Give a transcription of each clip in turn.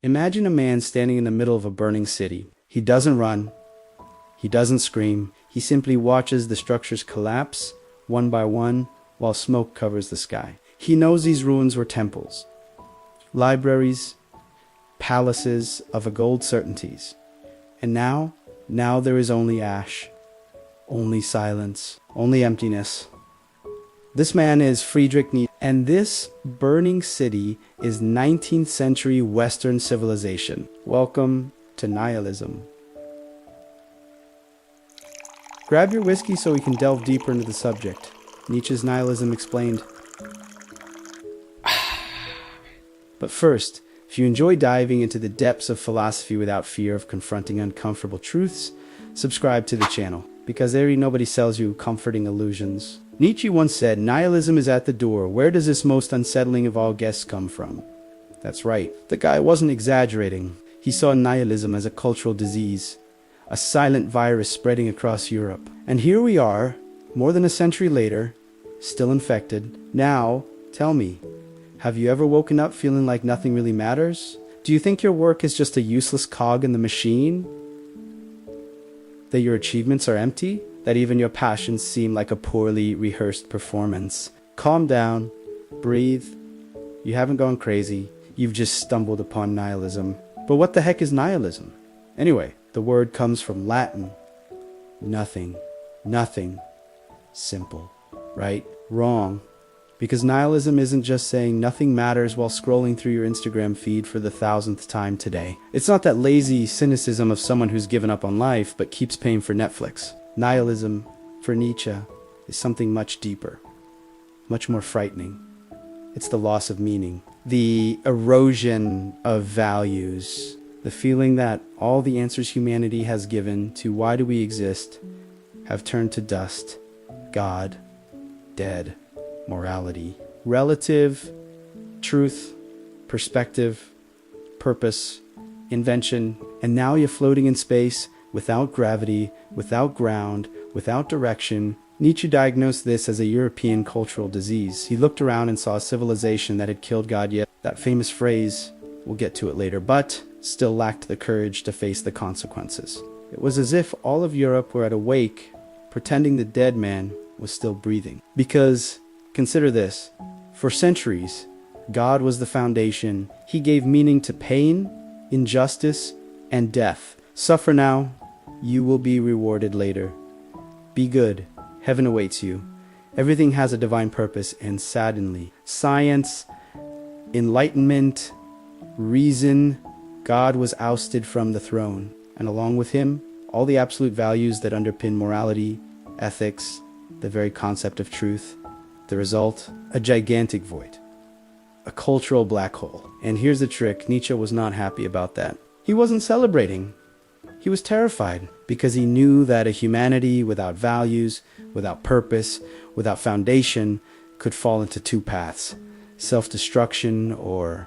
Imagine a man standing in the middle of a burning city. He doesn't run. He doesn't scream. He simply watches the structures collapse one by one while smoke covers the sky. He knows these ruins were temples, libraries, palaces of a gold certainties. And now there is only ash, only silence, only emptiness. This man is Friedrich Nietzsche, and this burning city is 19th century Western civilization. Welcome to nihilism. Grab your whiskey so we can delve deeper into the subject. Nietzsche's Nihilism Explained. But first, if you enjoy diving into the depths of philosophy without fear of confronting uncomfortable truths, subscribe to the channel, because there nobody sells you comforting illusions. Nietzsche once said, "Nihilism is at the door. Where does this most unsettling of all guests come from?" That's right. The guy wasn't exaggerating. He saw nihilism as a cultural disease, a silent virus spreading across Europe. And here we are, more than a century later, still infected. Now, tell me, have you ever woken up feeling like nothing really matters? Do you think your work is just a useless cog in the machine? That your achievements are empty? That even your passions seem like a poorly rehearsed performance? Calm down, breathe. You haven't gone crazy. You've just stumbled upon nihilism. But what the heck is nihilism? Anyway, the word comes from Latin. Nothing. Nothing. Simple. Right? Wrong. Because nihilism isn't just saying nothing matters while scrolling through your Instagram feed for the 1000th time today. It's not that lazy cynicism of someone who's given up on life but keeps paying for Netflix. Nihilism, for Nietzsche, is something much deeper, much more frightening. It's the loss of meaning, the erosion of values, the feeling that all the answers humanity has given to why do we exist have turned to dust, God, dead, morality, relative, truth, perspective, purpose, invention, and now you're floating in space without gravity, without ground, without direction. Nietzsche diagnosed this as a European cultural disease. He looked around and saw a civilization that had killed God, yet that famous phrase, we'll get to it later, but still lacked the courage to face the consequences. It was as if all of Europe were at a wake, pretending the dead man was still breathing. Because, consider this, for centuries, God was the foundation. He gave meaning to pain, injustice, and death. Suffer now, you will be rewarded later. Be good, heaven awaits you. Everything has a divine purpose, and suddenly, science, enlightenment, reason, God was ousted from the throne, and along with him, all the absolute values that underpin morality, ethics, the very concept of truth. The result, a gigantic void, a cultural black hole. And here's the trick, Nietzsche was not happy about that. He wasn't celebrating. He was terrified because he knew that a humanity without values, without purpose, without foundation could fall into two paths, self-destruction or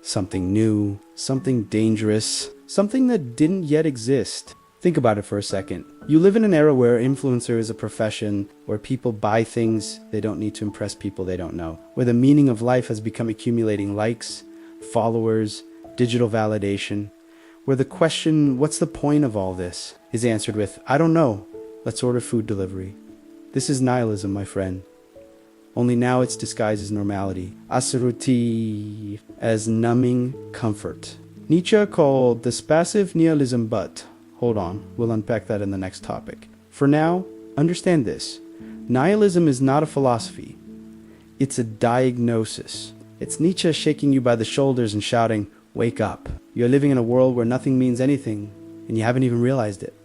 something new, something dangerous, something that didn't yet exist. Think about it for a second. You live in an era where influencer is a profession, where people buy things they don't need to impress people they don't know, where the meaning of life has become accumulating likes, followers, digital validation, where the question, what's the point of all this, is answered with, I don't know, let's order food delivery. This is nihilism, my friend. Only now it's disguised as normality. Asuruti, as numbing comfort. Nietzsche called this passive nihilism, but hold on, we'll unpack that in the next topic. For now, understand this. Nihilism is not a philosophy. It's a diagnosis. It's Nietzsche shaking you by the shoulders and shouting, wake up. You're living in a world where nothing means anything, and you haven't even realized it.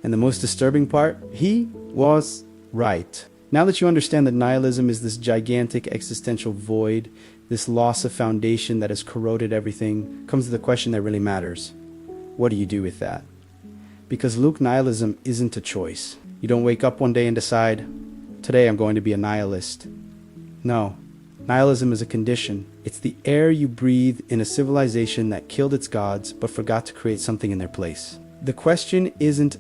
And the most disturbing part, he was right. Now that you understand that nihilism is this gigantic existential void, this loss of foundation that has corroded everything, comes to the question that really matters. What do you do with that? Because Luke, nihilism isn't a choice. You don't wake up one day and decide, today I'm going to be a nihilist. No, nihilism is a condition. It's the air you breathe in a civilization that killed its gods but forgot to create something in their place. The question isn't ...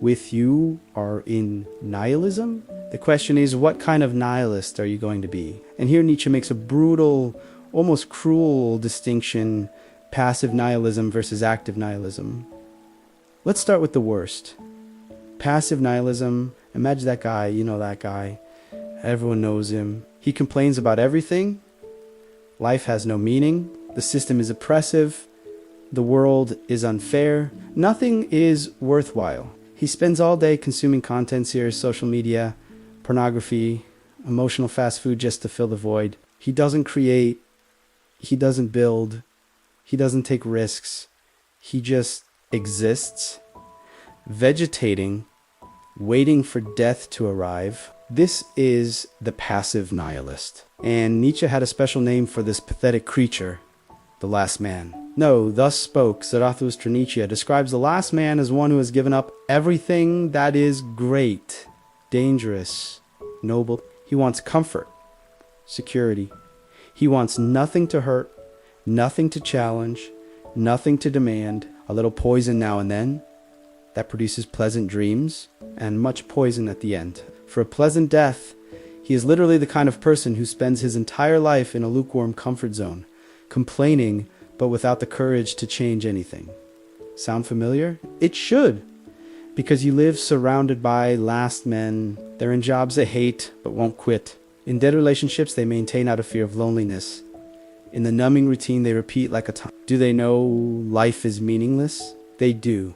with you are in nihilism? The question is, what kind of nihilist are you going to be? And here Nietzsche makes a brutal, almost cruel distinction, passive nihilism versus active nihilism. Let's start with the worst. Passive nihilism. Imagine that guy, you know that guy. Everyone knows him. He complains about everything. Life has no meaning. The system is oppressive. The world is unfair. Nothing is worthwhile. He spends all day consuming content series, social media, pornography, emotional fast food just to fill the void. He doesn't create. He doesn't build. He doesn't take risks. He just exists, vegetating, waiting for death to arrive. This is the passive nihilist. And Nietzsche had a special name for this pathetic creature, the last man. No, thus spoke Zarathustra. Nietzsche describes the last man as one who has given up everything that is great, dangerous, noble. He wants comfort, security. He wants nothing to hurt, nothing to challenge, nothing to demand, a little poison now and then that produces pleasant dreams, and much poison at the end. For a pleasant death, he is literally the kind of person who spends his entire life in a lukewarm comfort zone, complaining but without the courage to change anything. Sound familiar? It should, because you live surrounded by last men. They're in jobs they hate but won't quit. In dead relationships they maintain out of fear of loneliness. In the numbing routine they repeat like a time. Do they know life is meaningless? They do.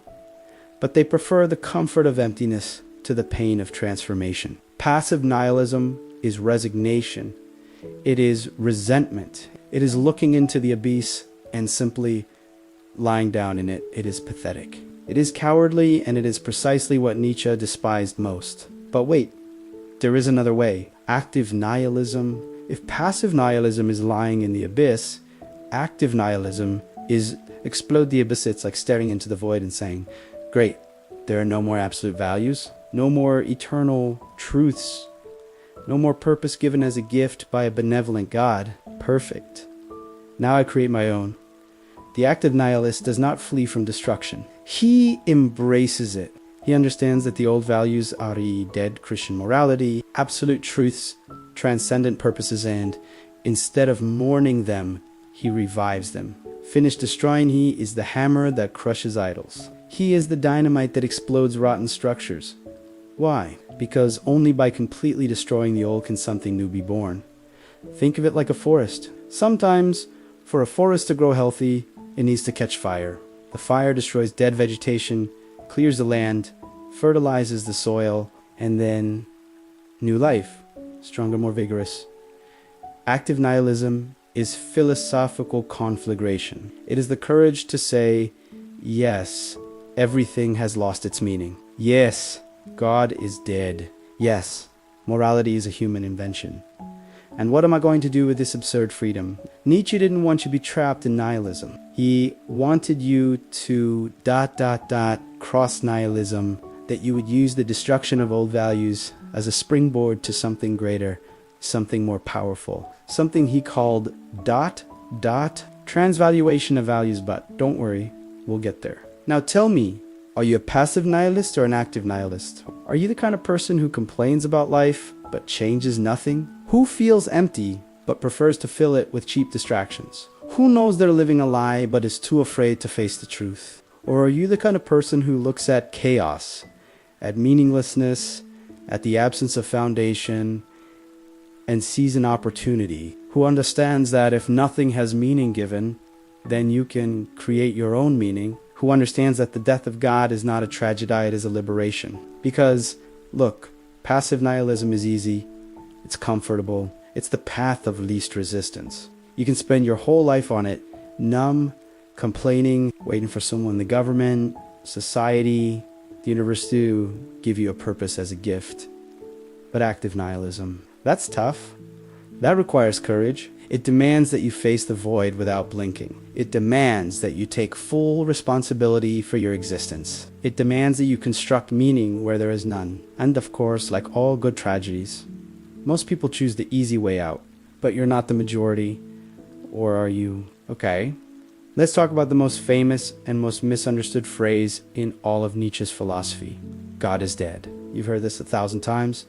But they prefer the comfort of emptiness to the pain of transformation. Passive nihilism is resignation. It is resentment. It is looking into the abyss and simply lying down in it. It is pathetic. It is cowardly, and it is precisely what Nietzsche despised most. But wait, there is another way. Active nihilism. If passive nihilism is lying in the abyss, active nihilism is explode the abyss. It's like staring into the void and saying, great, there are no more absolute values, no more eternal truths, no more purpose given as a gift by a benevolent God. Perfect. Now I create my own. The active nihilist does not flee from destruction. He embraces it. He understands that the old values are dead Christian morality, absolute truths, transcendent purposes, and instead of mourning them, he revives them. Finished destroying, he is the hammer that crushes idols. He is the dynamite that explodes rotten structures. Why? Because only by completely destroying the old can something new be born. Think of it like a forest. Sometimes, for a forest to grow healthy, it needs to catch fire. The fire destroys dead vegetation, clears the land, fertilizes the soil, and then new life, stronger, more vigorous. Active nihilism is philosophical conflagration. It is the courage to say, yes, everything has lost its meaning. Yes, God is dead. Yes, morality is a human invention. And what am I going to do with this absurd freedom? Nietzsche didn't want you to be trapped in nihilism. He wanted you to ... cross nihilism, that you would use the destruction of old values as a springboard to something greater, something more powerful. Something he called ... transvaluation of values, but don't worry, we'll get there. Now tell me, are you a passive nihilist or an active nihilist? Are you the kind of person who complains about life but changes nothing? Who feels empty but prefers to fill it with cheap distractions? Who knows they're living a lie but is too afraid to face the truth? Or are you the kind of person who looks at chaos, at meaninglessness, at the absence of foundation, and sees an opportunity? Who understands that if nothing has meaning given, then you can create your own meaning? Who understands that the death of God is not a tragedy, it is a liberation? Because, look, passive nihilism is easy, it's comfortable, it's the path of least resistance. You can spend your whole life on it, numb, complaining, waiting for someone in the government, society, the universe to give you a purpose as a gift. But active nihilism, that's tough. That requires courage. It demands that you face the void without blinking. It demands that you take full responsibility for your existence. It demands that you construct meaning where there is none. And of course, like all good tragedies, most people choose the easy way out. But you're not the majority. Or are you? Okay. Let's talk about the most famous and most misunderstood phrase in all of Nietzsche's philosophy. God is dead. You've heard this 1,000 times.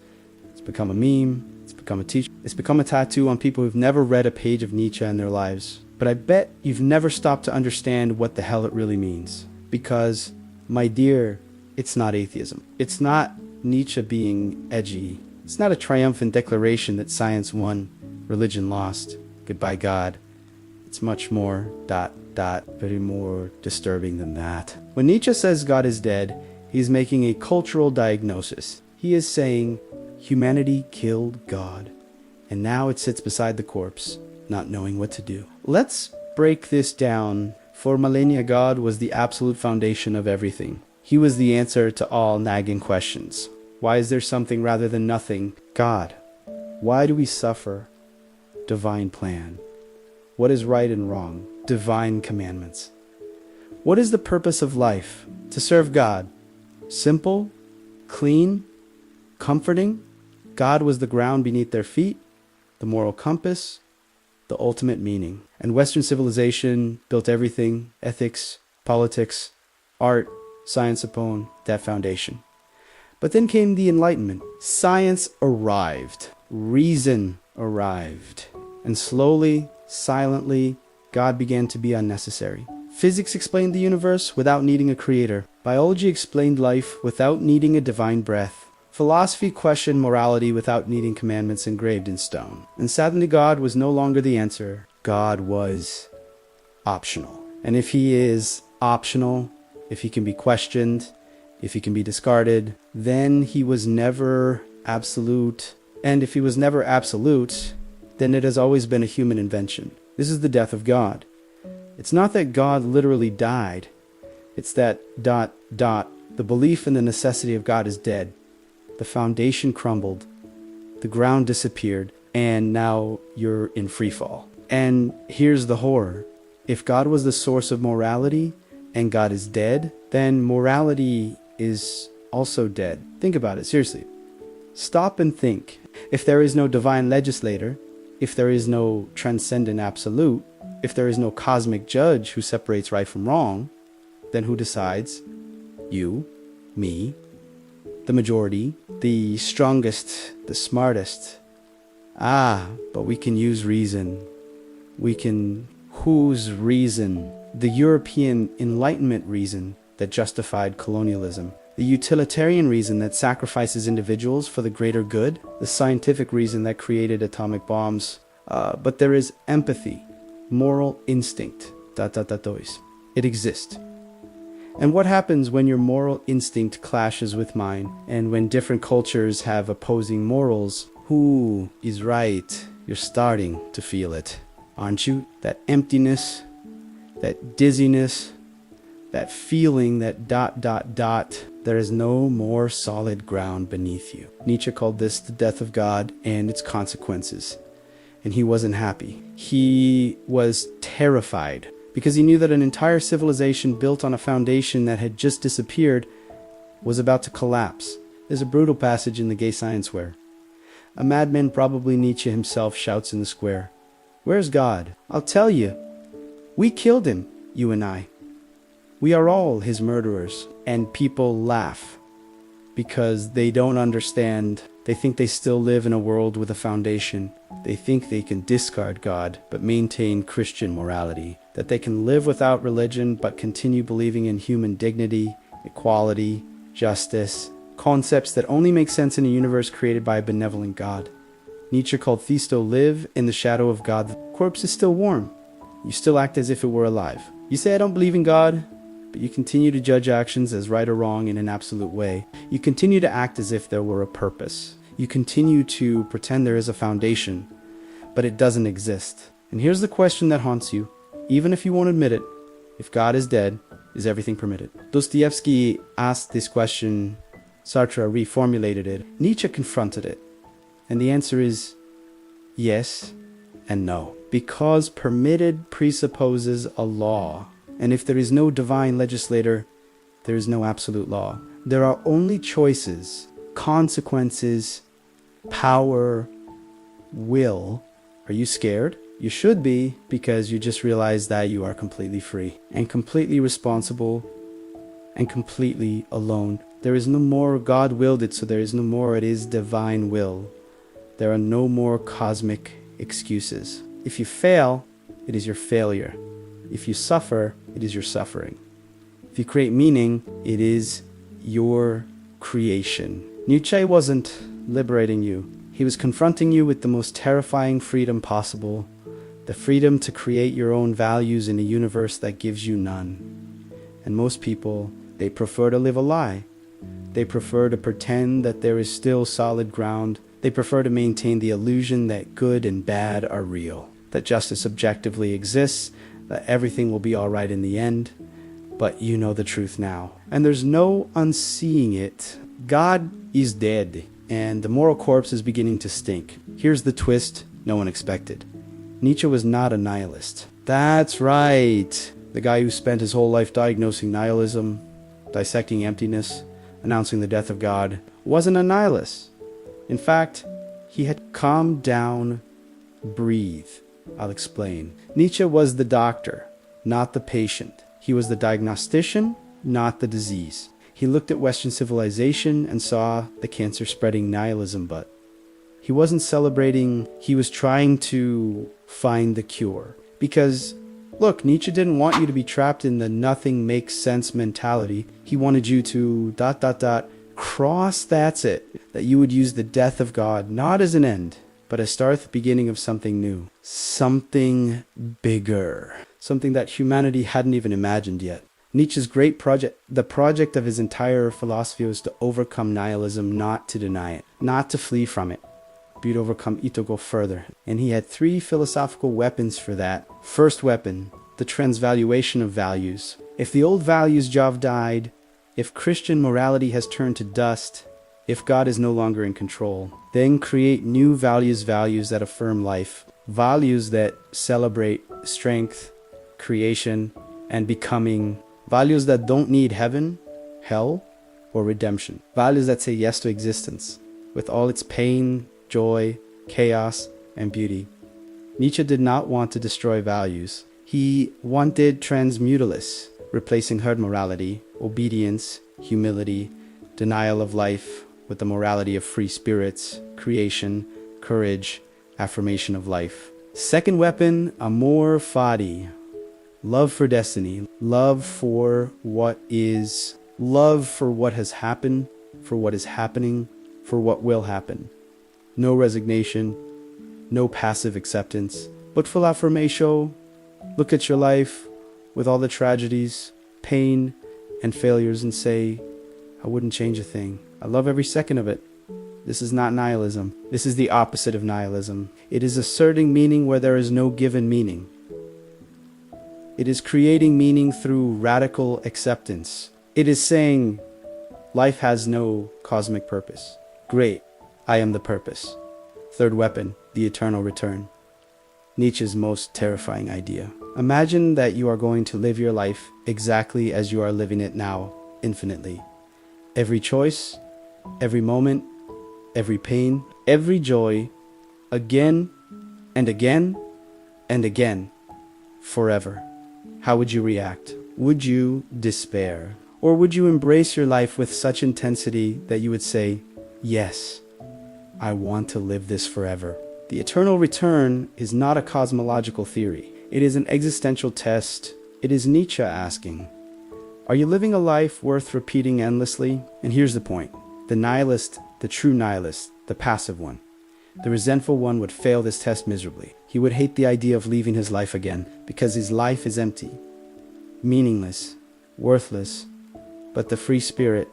It's become a meme. It's become a teacher. It's become a tattoo on people who've never read a page of Nietzsche in their lives. But I bet you've never stopped to understand what the hell it really means. Because, my dear, it's not atheism. It's not Nietzsche being edgy. It's not a triumphant declaration that science won, religion lost, goodbye God. It's much more very more disturbing than that. When Nietzsche says God is dead, he's making a cultural diagnosis. He is saying humanity killed God, and now it sits beside the corpse, not knowing what to do. Let's break this down. For millennia, God was the absolute foundation of everything. He was the answer to all nagging questions. Why is there something rather than nothing? God. Why do we suffer? Divine plan. What is right and wrong? Divine commandments. What is the purpose of life? To serve God. Simple, clean, comforting. God was the ground beneath their feet, the moral compass, the ultimate meaning. And Western civilization built everything, ethics, politics, art, science upon that foundation. But then came the Enlightenment. Science arrived. Reason arrived. And slowly, silently, God began to be unnecessary. Physics explained the universe without needing a creator. Biology explained life without needing a divine breath. Philosophy questioned morality without needing commandments engraved in stone. And suddenly God was no longer the answer. God was optional. And if he is optional, if he can be questioned, if he can be discarded, then he was never absolute. And if he was never absolute, then it has always been a human invention. This is the death of God. It's not that God literally died. It's that ... the belief in the necessity of God is dead. The foundation crumbled. The ground disappeared. And now you're in free fall. And here's the horror. If God was the source of morality and God is dead, then morality is also dead. Think about it, seriously. Stop and think. If there is no divine legislator, if there is no transcendent absolute, if there is no cosmic judge who separates right from wrong, then who decides? You, me, the majority, the strongest, the smartest. But we can use reason. Whose reason? The European Enlightenment reason that justified colonialism. The utilitarian reason that sacrifices individuals for the greater good. The scientific reason that created atomic bombs. But there is empathy, moral instinct. It exists. And what happens when your moral instinct clashes with mine? And when different cultures have opposing morals? Who is right? You're starting to feel it, aren't you? That emptiness, that dizziness, that feeling that ... there is no more solid ground beneath you. Nietzsche called this the death of God and its consequences. And he wasn't happy. He was terrified because he knew that an entire civilization built on a foundation that had just disappeared was about to collapse. There's a brutal passage in the Gay Science where a madman, probably Nietzsche himself, shouts in the square, "Where's God? I'll tell you. We killed him, you and I. We are all his murderers." And people laugh because they don't understand. They think they still live in a world with a foundation. They think they can discard God but maintain Christian morality. That they can live without religion but continue believing in human dignity, equality, justice, concepts that only make sense in a universe created by a benevolent God. Nietzsche called Thisto live in the shadow of God. The corpse is still warm. You still act as if it were alive. You say, "I don't believe in God," but you continue to judge actions as right or wrong in an absolute way. You continue to act as if there were a purpose. You continue to pretend there is a foundation, but it doesn't exist. And here's the question that haunts you, even if you won't admit it. If God is dead, is everything permitted? Dostoevsky asked this question. Sartre reformulated it. Nietzsche confronted it. And the answer is yes and no. Because permitted presupposes a law. And if there is no divine legislator, there is no absolute law. There are only choices, consequences, power, will. Are you scared? You should be, because you just realized that you are completely free and completely responsible and completely alone. There is no more God willed it, so there is no more it is divine will. There are no more cosmic excuses. If you fail, it is your failure. If you suffer, it is your suffering. If you create meaning, it is your creation. Nietzsche wasn't liberating you. He was confronting you with the most terrifying freedom possible, the freedom to create your own values in a universe that gives you none. And most people, they prefer to live a lie. They prefer to pretend that there is still solid ground. They prefer to maintain the illusion that good and bad are real, that justice objectively exists, that everything will be all right in the end. But you know the truth now, and there's no unseeing it. God is dead, and the moral corpse is beginning to stink. Here's the twist no one expected. Nietzsche was not a nihilist. That's right. The guy who spent his whole life diagnosing nihilism, dissecting emptiness, announcing the death of God, wasn't a nihilist. In fact, he had calmed down, breathe. I'll explain. Nietzsche was the doctor, not the patient. He was the diagnostician, not the disease. He looked at Western civilization and saw the cancer-spreading nihilism, but he wasn't celebrating. He was trying to find the cure. Because, look, Nietzsche didn't want you to be trapped in the nothing makes sense mentality. He wanted you to ... cross, that's it. That you would use the death of God, not as an end, but as start the beginning of something new. Something bigger. Something that humanity hadn't even imagined yet. Nietzsche's great project, the project of his entire philosophy, was to overcome nihilism, not to deny it, not to flee from it, but to overcome it, to go further. And he had 3 philosophical weapons for that. First weapon, the transvaluation of values. If the old values job died, if Christian morality has turned to dust, if God is no longer in control, then create new values that affirm life, values that celebrate strength, creation, and becoming, values that don't need heaven, hell, or redemption, values that say yes to existence, with all its pain, joy, chaos, and beauty. Nietzsche did not want to destroy values. He wanted transmutalists, replacing herd morality, obedience, humility, denial of life with the morality of free spirits, creation, courage, affirmation of life. Second weapon, Amor Fati. Love for destiny, love for what is, love for what has happened, for what is happening, for what will happen. No resignation, no passive acceptance, but full affirmation. Look at your life with all the tragedies, pain, and failures and say, I wouldn't change a thing. I love every second of it. This is not nihilism. This is the opposite of nihilism. It is asserting meaning where there is no given meaning. It is creating meaning through radical acceptance. It is saying, life has no cosmic purpose. Great, I am the purpose. Third weapon, the eternal return. Nietzsche's most terrifying idea. Imagine that you are going to live your life exactly as you are living it now, infinitely. Every choice, every moment, every pain, every joy, again and again and again, forever. How would you react? Would you despair? Or would you embrace your life with such intensity that you would say, yes, I want to live this forever? The eternal return is not a cosmological theory. It is an existential test. It is Nietzsche asking, are you living a life worth repeating endlessly? And here's the point. The nihilist, the true nihilist, the passive one, the resentful one would fail this test miserably. He would hate the idea of leaving his life again because his life is empty, meaningless, worthless. But the free spirit,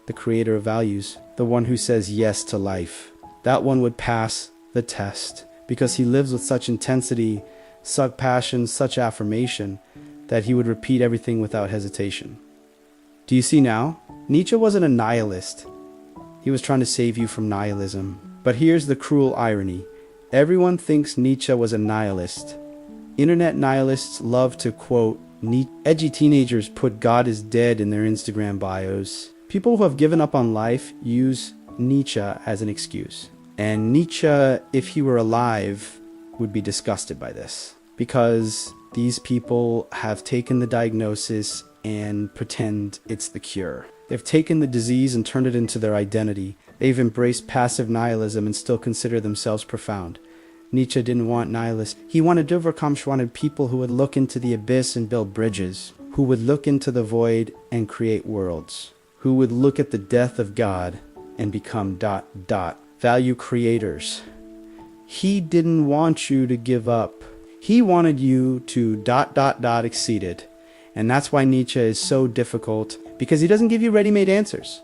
the creator of values, the one who says yes to life, that one would pass the test because he lives with such intensity, such passion, such affirmation that he would repeat everything without hesitation. Do you see now? Nietzsche wasn't a nihilist. He was trying to save you from nihilism. But here's the cruel irony. Everyone thinks Nietzsche was a nihilist. Internet nihilists love to quote, edgy teenagers put God is dead in their Instagram bios. People who have given up on life use Nietzsche as an excuse. And Nietzsche, if he were alive, would be disgusted by this. Because these people have taken the diagnosis and pretend it's the cure. They've taken the disease and turned it into their identity. They've embraced passive nihilism and still consider themselves profound. Nietzsche didn't want nihilists. He wanted Overkamp wanted people who would look into the abyss and build bridges, who would look into the void and create worlds, who would look at the death of God and become ... value creators. He didn't want you to give up. He wanted you to ... exceed it. And that's why Nietzsche is so difficult, because he doesn't give you ready-made answers.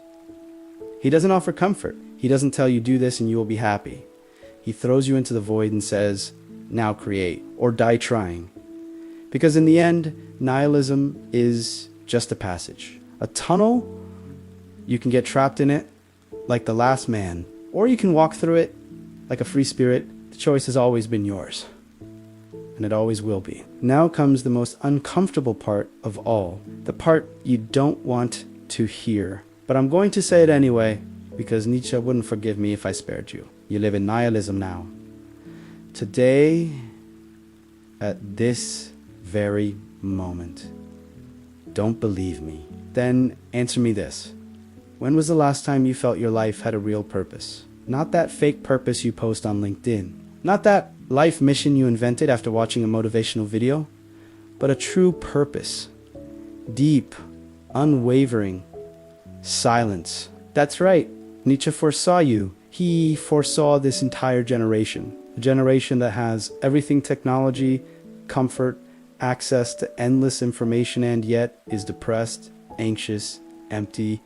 He doesn't offer comfort. He doesn't tell you do this and you will be happy. He throws you into the void and says, now create, or die trying. Because in the end, nihilism is just a passage. A tunnel, you can get trapped in it like the last man, or you can walk through it like a free spirit. The choice has always been yours, and it always will be. Now comes the most uncomfortable part of all, the part you don't want to hear. But I'm going to say it anyway, because Nietzsche wouldn't forgive me if I spared you. You live in nihilism now. Today, at this very moment. Don't believe me? Then answer me this. When was the last time you felt your life had a real purpose? Not that fake purpose you post on LinkedIn. Not that life mission you invented after watching a motivational video. But a true purpose. Deep, unwavering, silence. That's right. Nietzsche foresaw you. He foresaw this entire generation. A generation that has everything technology, comfort, access to endless information, and yet is depressed, anxious, empty.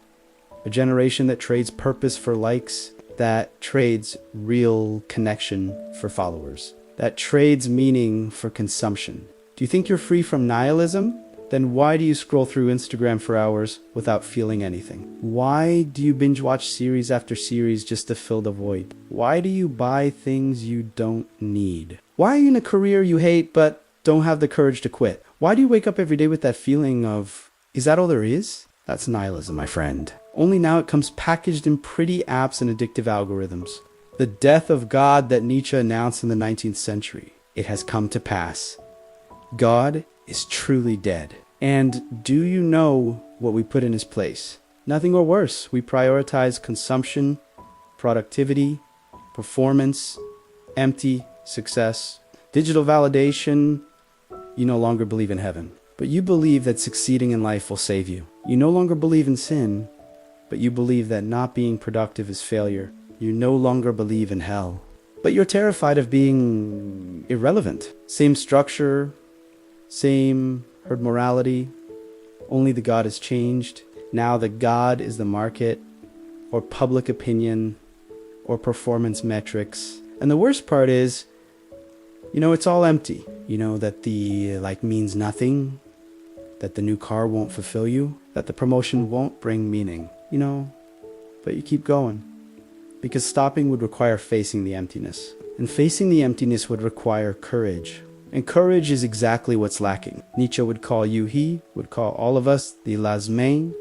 A generation that trades purpose for likes, that trades real connection for followers, that trades meaning for consumption. Do you think you're free from nihilism? Then why do you scroll through Instagram for hours without feeling anything? Why do you binge watch series after series just to fill the void? Why do you buy things you don't need? Why are you in a career you hate but don't have the courage to quit? Why do you wake up every day with that feeling of, is that all there is? That's nihilism, my friend. Only now it comes packaged in pretty apps and addictive algorithms. The death of God that Nietzsche announced in the 19th century. It has come to pass. God is truly dead. And do you know what we put in his place? Nothing or worse. We prioritize consumption, productivity, performance, empty, success, digital validation. You no longer believe in heaven, but you believe that succeeding in life will save you. You no longer believe in sin, but you believe that not being productive is failure. You no longer believe in hell, but you're terrified of being irrelevant. Same structure, same herd morality, only the God has changed. Now the God is the market, or public opinion, or performance metrics. And the worst part is, it's all empty. That the means nothing, that the new car won't fulfill you, that the promotion won't bring meaning, but you keep going. Because stopping would require facing the emptiness. And facing the emptiness would require courage. And courage is exactly what's lacking. Nietzsche would call you, he would call all of us the lasmain,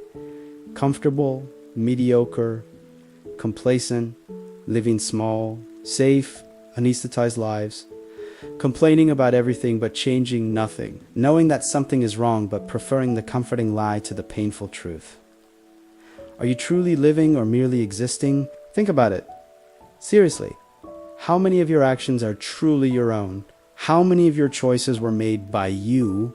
comfortable, mediocre, complacent, living small, safe, anesthetized lives, complaining about everything but changing nothing, knowing that something is wrong but preferring the comforting lie to the painful truth. Are you truly living or merely existing? Think about it. Seriously, how many of your actions are truly your own? How many of your choices were made by you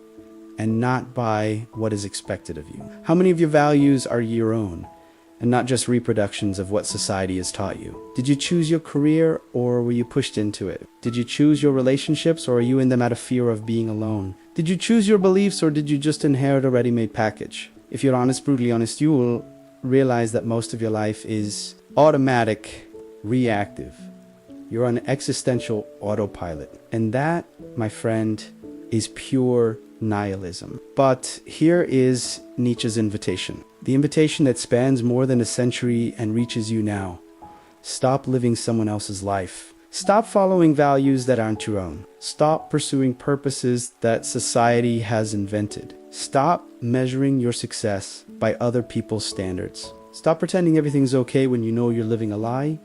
and not by what is expected of you? How many of your values are your own and not just reproductions of what society has taught you? Did you choose your career or were you pushed into it? Did you choose your relationships or are you in them out of fear of being alone? Did you choose your beliefs or did you just inherit a ready-made package? If you're honest, brutally honest, you will realize that most of your life is automatic, reactive. You're on existential autopilot. And that, my friend, is pure nihilism. But here is Nietzsche's invitation. The invitation that spans more than a century and reaches you now. Stop living someone else's life. Stop following values that aren't your own. Stop pursuing purposes that society has invented. Stop measuring your success by other people's standards. Stop pretending everything's okay when you know you're living a lie.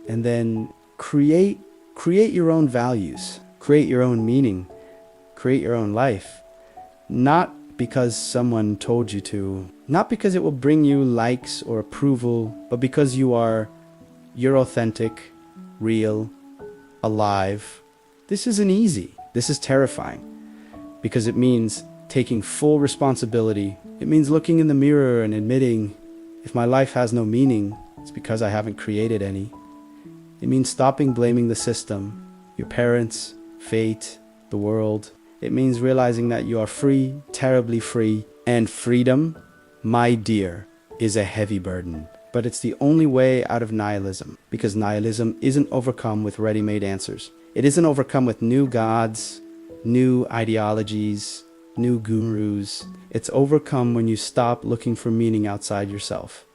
And then create your own values. Create your own meaning. Create your own life. Not because someone told you to, Not because it will bring you likes or approval, but because you're authentic, real, alive. This isn't easy. This is terrifying because it means taking full responsibility. It means looking in the mirror and admitting, if my life has no meaning, it's because I haven't created any. It means stopping blaming the system, your parents, fate, the world. It means realizing that you are free, terribly free, and freedom, my dear, is a heavy burden. But it's the only way out of nihilism, because nihilism isn't overcome with ready-made answers. It isn't overcome with new gods, new ideologies, new gurus. It's overcome when you stop looking for meaning outside yourself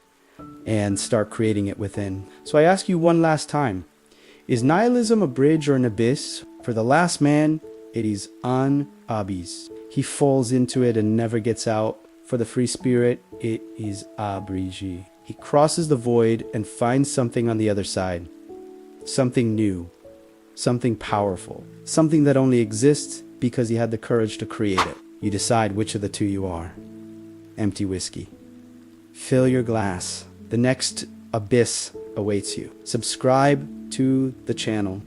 and start creating it within. So I ask you one last time, is nihilism a bridge or an abyss? For the last man, it is an abyss. He falls into it and never gets out. For the free spirit, it is a bridge. He crosses the void and finds something on the other side. Something new, something powerful, something that only exists because he had the courage to create it. You decide which of the two you are. Empty whiskey. Fill your glass. The next abyss awaits you. Subscribe to the channel.